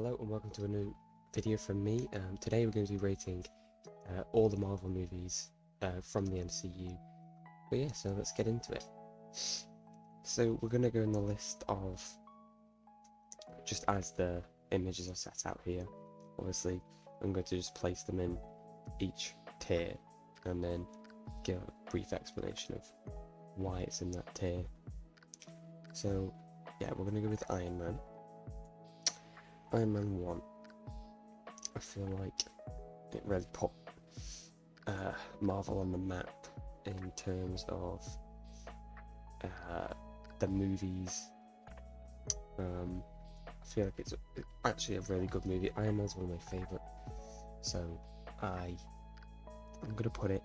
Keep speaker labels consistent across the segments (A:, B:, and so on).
A: Hello and welcome to a new video from me. Today we're going to be rating all the Marvel movies from the MCU. But yeah, so let's get into it. So we're going to go in the list of, just as the images are set out here, obviously I'm going to just place them in each tier and then give a brief explanation of why it's in that tier. So yeah, we're going to go with Iron Man. Iron Man 1. I feel like it really put Marvel on the map in terms of the movies. I feel like it's actually a really good movie. Iron Man's one of my favourite, so I'm gonna put it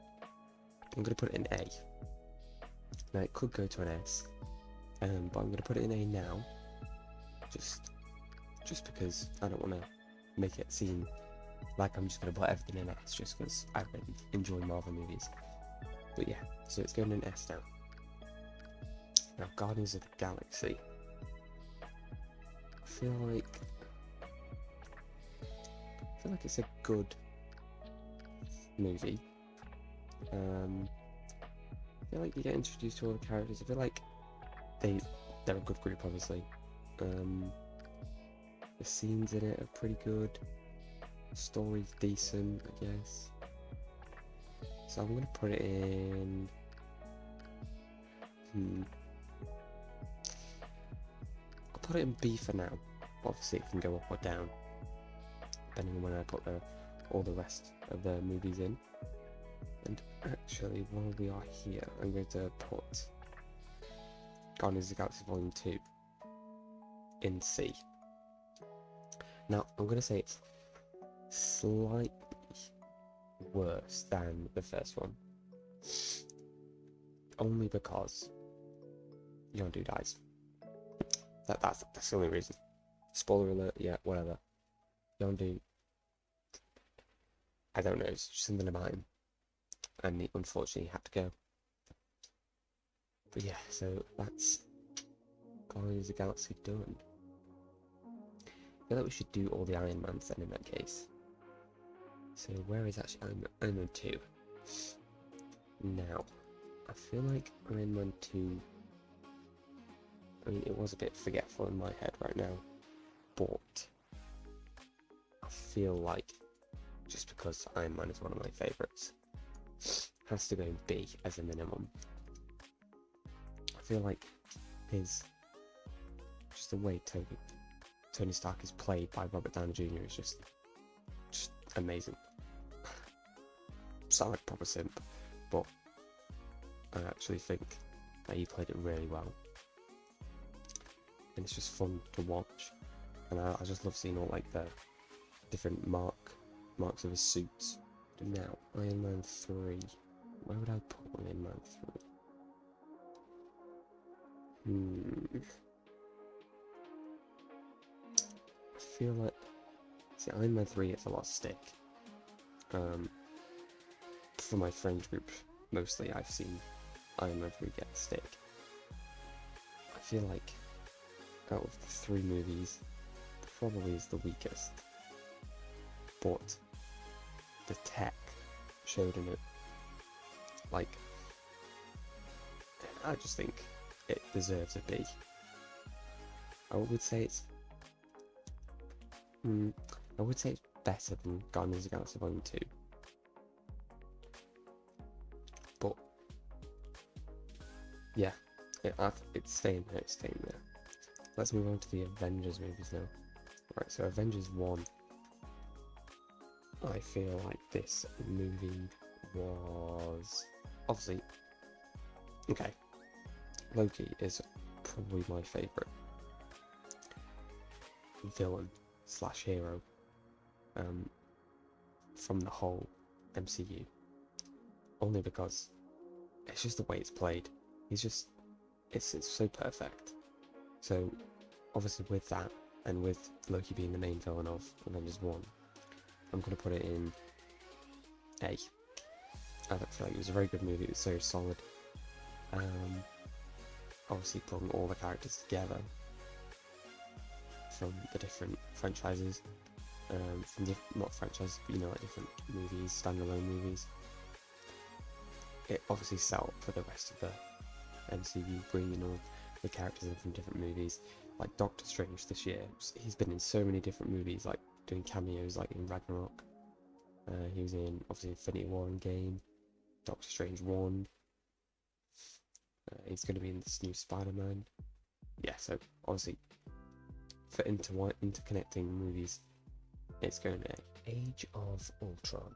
A: in A. Now it could go to an S, but I'm gonna put it in A now, just because I don't want to make it seem like I'm just going to put everything in S just because I really enjoy Marvel movies. But yeah, so it's going in S now. Now, Guardians of the Galaxy. I feel like it's a good movie. I feel like you get introduced to all the characters. I feel like they're a good group, obviously. The scenes in it are pretty good. The story's decent, I guess. So I'm gonna put it in. I'll put it in B for now. Obviously, it can go up or down depending on when I put all the rest of the movies in. And actually, while we are here, I'm going to put Guardians of the Galaxy Volume 2 in C. Now, I'm going to say it's slightly worse than the first one. Only because Yondu dies. That's the only reason. Spoiler alert, yeah, whatever. Yondu, I don't know, it's just something about him. And he unfortunately had to go. But yeah, so that's Guardians of the Galaxy done. I feel like we should do all the Iron Mans then in that case. So where is actually Iron Man 2? Now, I feel like Iron Man 2, I mean, it was a bit forgetful in my head right now, but I feel like, just because Iron Man is one of my favourites, has to go in B as a minimum. I feel like just the way Tony Stark is played by Robert Downey Jr. is just amazing. Sound like proper simp, but I actually think that he played it really well, and it's just fun to watch. And I just love seeing all like the different marks of his suits. But now, Iron Man 3. Where would I put Iron Man 3? I feel like, see, Iron Man 3 gets a lot of stick. For my friend group, mostly I've seen Iron Man 3 get stick. I feel like out of the three movies, probably is the weakest. But the tech showed in it, like, I just think it deserves a B. I would say it's better than Guardians of the Galaxy Volume 2. But yeah, it's staying there, Let's move on to the Avengers movies now. Right, so Avengers 1. I feel like this movie was obviously okay. Loki is probably my favourite villain / hero from the whole MCU. Only because it's just the way it's played. It's so perfect. So obviously with that, and with Loki being the main villain of Avengers 1, I'm going to put it in A. I feel like it was a very good movie. It was so solid. Obviously putting all the characters together from the different franchises, not franchises, but like different movies, standalone movies. It obviously set up for the rest of the MCU, bringing all the characters in from different movies. Like Doctor Strange this year, he's been in so many different movies, like doing cameos, like in Ragnarok. He was in obviously Infinity War and Game, Doctor Strange 1. He's going to be in this new Spider-Man. Yeah, so obviously for interconnecting movies, it's going to be Age of Ultron.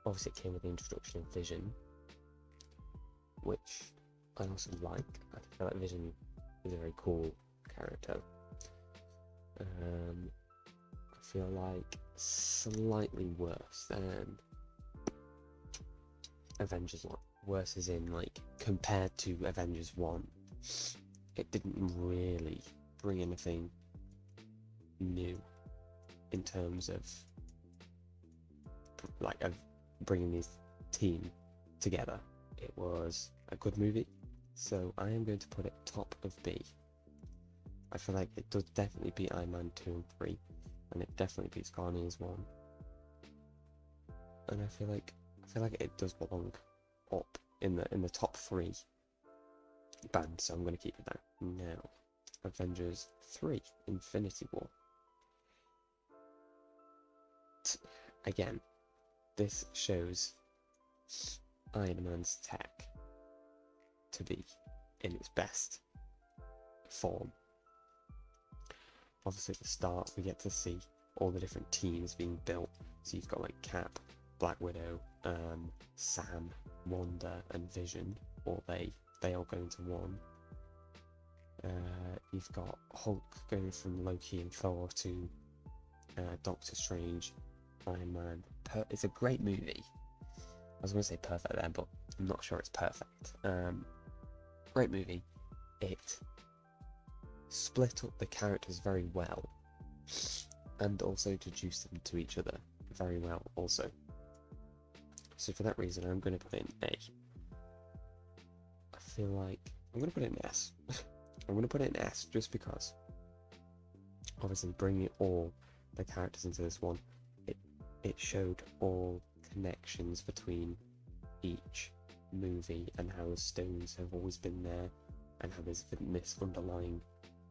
A: Obviously it came with the introduction of Vision, which I also like. I feel like Vision is a very cool character. I feel like slightly worse than Avengers 1. Worse as in, like, compared to Avengers 1, it didn't really bring anything new in terms of, like, of bringing this team together. It was a good movie, so I am going to put it top of B. I feel like it does definitely beat Iron Man 2 and 3, and it definitely beats Guardians 1. And I feel like it does belong up in the top 3 band, so I'm going to keep it there. Now, Avengers 3, Infinity War. Again, this shows Iron Man's tech to be in its best form. Obviously at the start we get to see all the different teams being built, so you've got like Cap, Black Widow, Sam, Wanda and Vision, or they all go into one. You've got Hulk going from Loki and Thor to Doctor Strange, Iron Man. It's a great movie. I was going to say perfect there, but I'm not sure it's perfect. Great movie. It split up the characters very well, and also introduced them to each other very well also. So for that reason, I'm going to put it in A. I feel like I'm going to put it in S. I'm going to put it in S just because, obviously, bringing all the characters into this one, it showed all connections between each movie and how the stones have always been there, and how there's been this underlying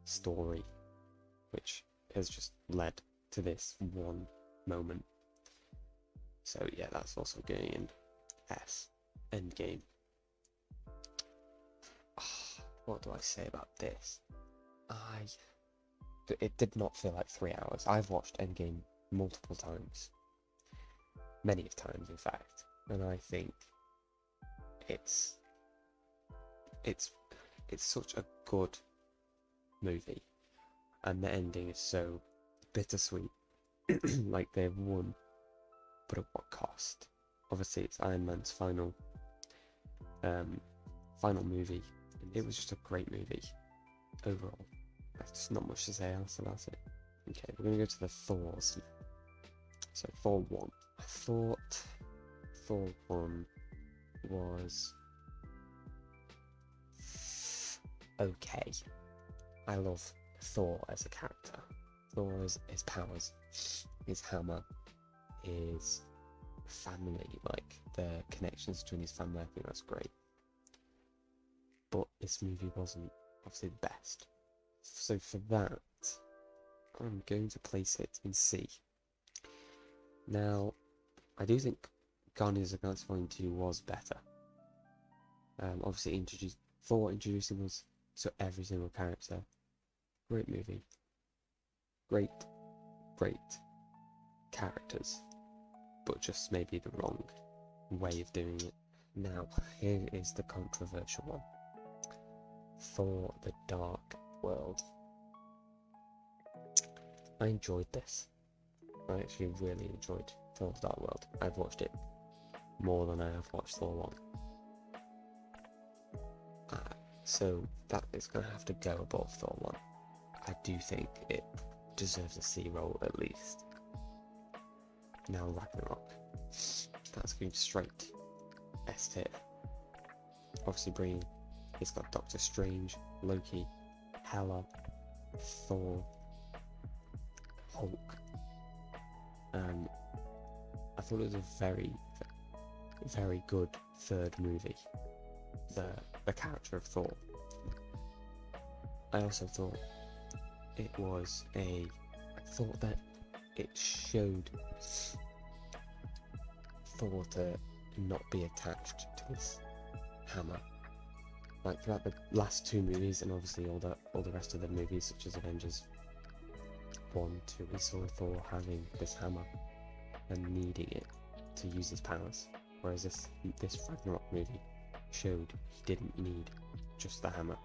A: story which has just led to this one moment. So yeah, that's also going in S. Endgame. What do I say about this? It did not feel like 3 hours. I've watched Endgame multiple times. Many of times, in fact. And I think it's such a good movie. And the ending is so bittersweet. Like they've won, but at what cost? Obviously it's Iron Man's final movie. It was just a great movie overall. There's just not much to say else about it. Okay, we're gonna go to the Thors. So Thor 1. I thought Thor 1 was okay. I love Thor as a character. Thor's his powers, his hammer, his family, like the connections between his family, I think that's great. But this movie wasn't obviously the best. So for that, I'm going to place it in C. Now, I do think Guardians of the Galaxy Volume 2 was better. Obviously Thor introducing us to every single character. Great movie. Great characters. But just maybe the wrong way of doing it. Now, here is the controversial one. Thor: The Dark World. I enjoyed this. I actually really enjoyed Thor: The Dark World. I've watched it more than I have watched Thor 1. So that is going to have to go above Thor 1. I do think it deserves a C roll at least. Now Ragnarok. That's going straight S tier. Obviously it's got Doctor Strange, Loki, Hela, Thor, Hulk. I thought it was a very, very good third movie. The character of Thor. I also thought I thought that it showed Thor to not be attached to his hammer. Like throughout the last two movies, and obviously all the rest of the movies, such as Avengers 1, 2, we saw Thor having this hammer and needing it to use his powers. Whereas this Ragnarok movie showed he didn't need just the hammer.